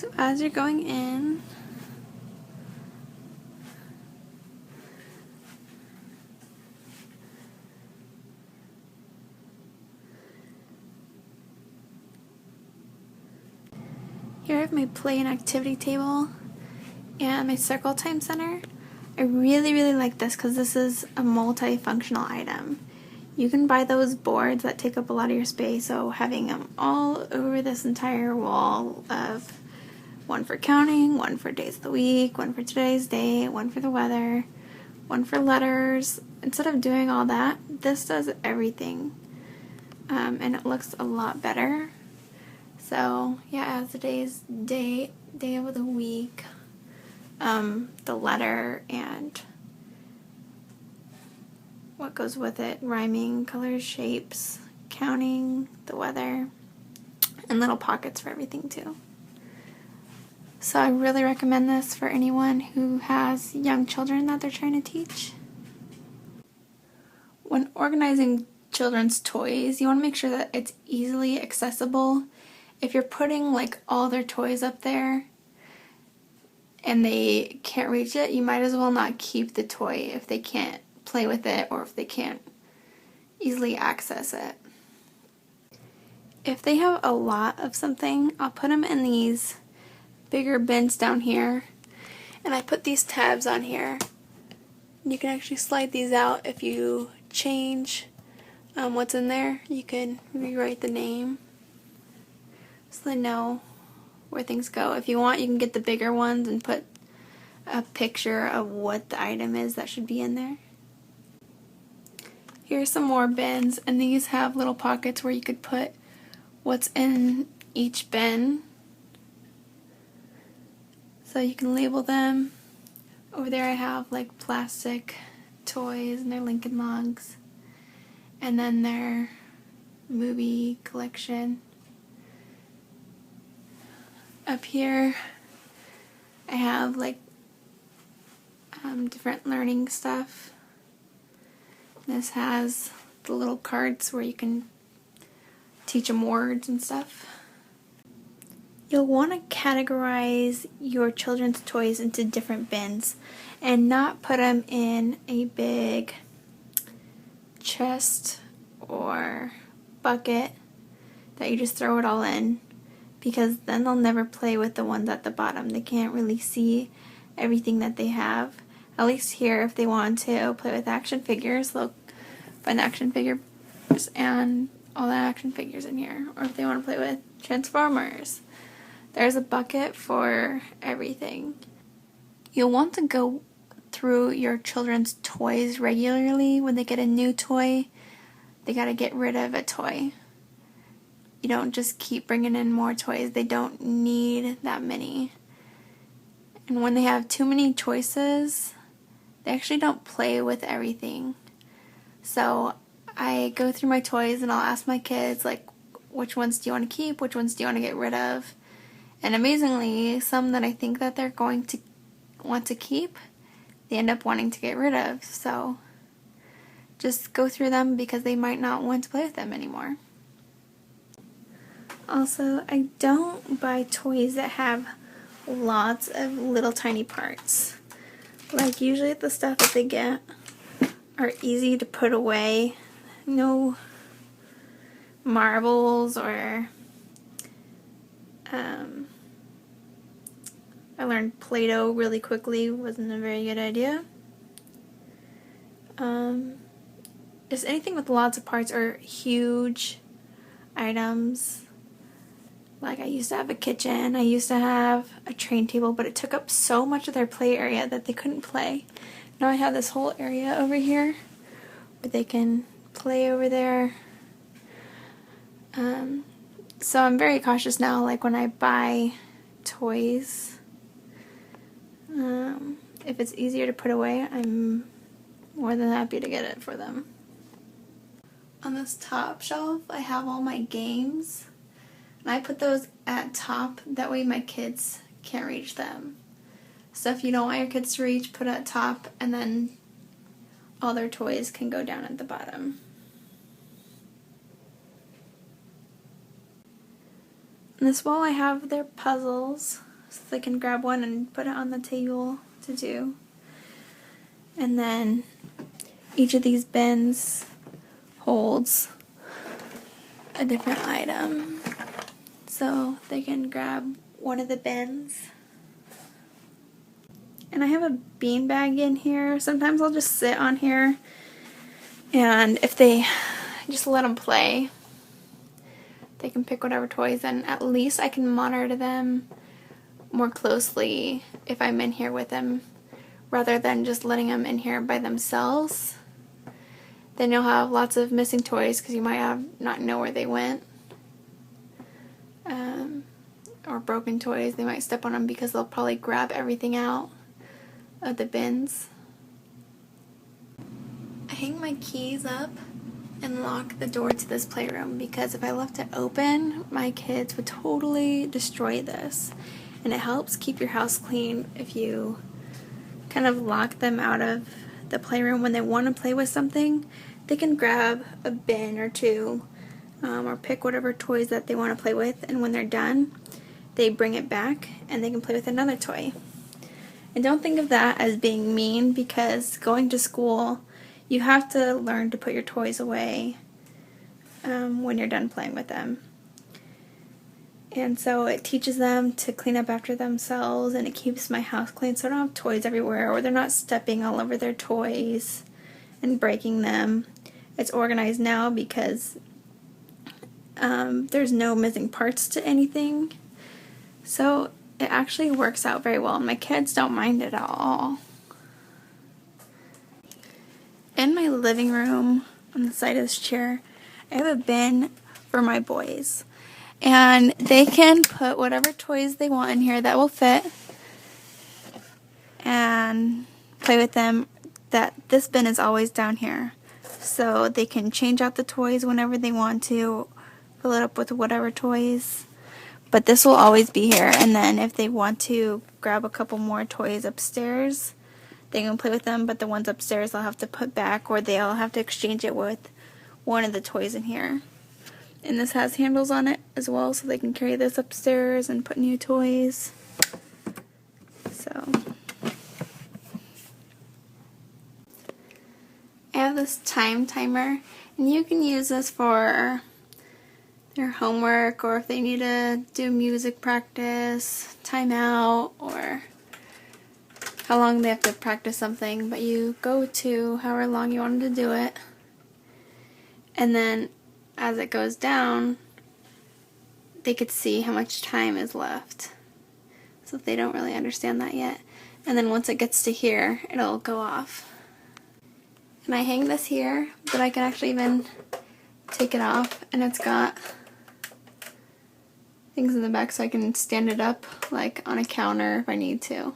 So as you're going in, here I have my play and activity table and my circle time center. I really like this because this is a multifunctional item. You can buy those boards that take up a lot of your space, so having them all over this entire wall of one for counting, one for days of the week, one for today's date, one for the weather, one for letters. Instead of doing all that, this does everything, and it looks a lot better. So yeah, as today's day of the week, the letter and what goes with it, rhyming, colors, shapes, counting, the weather, and little pockets for everything too. So I really recommend this for anyone who has young children that they're trying to teach. When organizing children's toys, you want to make sure that it's easily accessible. If you're putting like all their toys up there and they can't reach it, you might as well not keep the toy if they can't play with it or if they can't easily access it. If they have a lot of something, I'll put them in these bigger bins down here, and I put these tabs on here. You can actually slide these out if you change what's in there. You can rewrite the name so they know where things go. If you want, you can get the bigger ones and put a picture of what the item is that should be in there. Here's some more bins, and these have little pockets where you could put what's in each bin. So you can label them. Over there I have like plastic toys and their Lincoln Logs, and then their movie collection. Up here I have like different learning stuff. This has the little cards where you can teach them words and stuff. You'll want to categorize your children's toys into different bins and not put them in a big chest or bucket that you just throw it all in, because then they'll never play with the ones at the bottom. They can't really see everything that they have. At least here, if they want to play with action figures, they'll find action figures and all the action figures in here. Or if they want to play with Transformers, there's a bucket for everything. You'll want to go through your children's toys regularly. When they get a new toy, they gotta get rid of a toy. You don't just keep bringing in more toys. They don't need that many. And when they have too many choices, they actually don't play with everything. So I go through my toys and I'll ask my kids, like, which ones do you want to keep? Which ones do you want to get rid of? And amazingly, some that I think that they're going to want to keep, they end up wanting to get rid of. So just go through them because they might not want to play with them anymore. Also, I don't buy toys that have lots of little tiny parts. Like, usually the stuff that they get are easy to put away. No marbles or I learned Play-Doh really quickly. Wasn't a very good idea. Just anything with lots of parts or huge items. Like, I used to have a kitchen, I used to have a train table, but it took up so much of their play area that they couldn't play. Now I have this whole area over here where they can play over there. So I'm very cautious now, like when I buy toys. If it's easier to put away, I'm more than happy to get it for them. On this top shelf, I have all my games. And I put those at top, that way my kids can't reach them. So if you don't want your kids to reach, put it at top, and then all their toys can go down at the bottom. On this wall I have their puzzles. so they can grab one and put it on the table to do. And then each of these bins holds a different item, so they can grab one of the bins. And I have a bean bag in here. Sometimes I'll just sit on here, and if they just let them play, they can pick whatever toys, and at least I can monitor them more closely if I'm in here with them, rather than just letting them in here by themselves. Then you'll have lots of missing toys because you might not know where they went. Or broken toys, they might step on them because they'll probably grab everything out of the bins. I hang my keys up and lock the door to this playroom because if I left it open, my kids would totally destroy this. And it helps keep your house clean if you kind of lock them out of the playroom. When they want to play with something, they can grab a bin or two, or pick whatever toys that they want to play with, and when they're done, they bring it back and they can play with another toy. And don't think of that as being mean, because going to school, you have to learn to put your toys away when you're done playing with them. And so it teaches them to clean up after themselves, and it keeps my house clean so I don't have toys everywhere, or they're not stepping all over their toys and breaking them. It's organized now because there's no missing parts to anything. So it actually works out very well, and my kids don't mind it at all. In my living room, on the side of this chair, I have a bin for my boys. And they can put whatever toys they want in here that will fit and play with them. This bin is always down here, so they can change out the toys whenever they want to, fill it up with whatever toys. But this will always be here, and then if they want to grab a couple more toys upstairs, they can play with them, but the ones upstairs they'll have to put back, or they'll have to exchange it with one of the toys in here. And this has handles on it as well, so they can carry this upstairs and put new toys. So I have this time timer, and you can use this for their homework, or if they need to do music practice, time out, or how long they have to practice something. But you go to however long you want them to do it, and then as it goes down, they could see how much time is left. So if they don't really understand that yet. And then once it gets to here, it'll go off. And I hang this here, but I can actually even take it off, and it's got things in the back so I can stand it up like on a counter if I need to.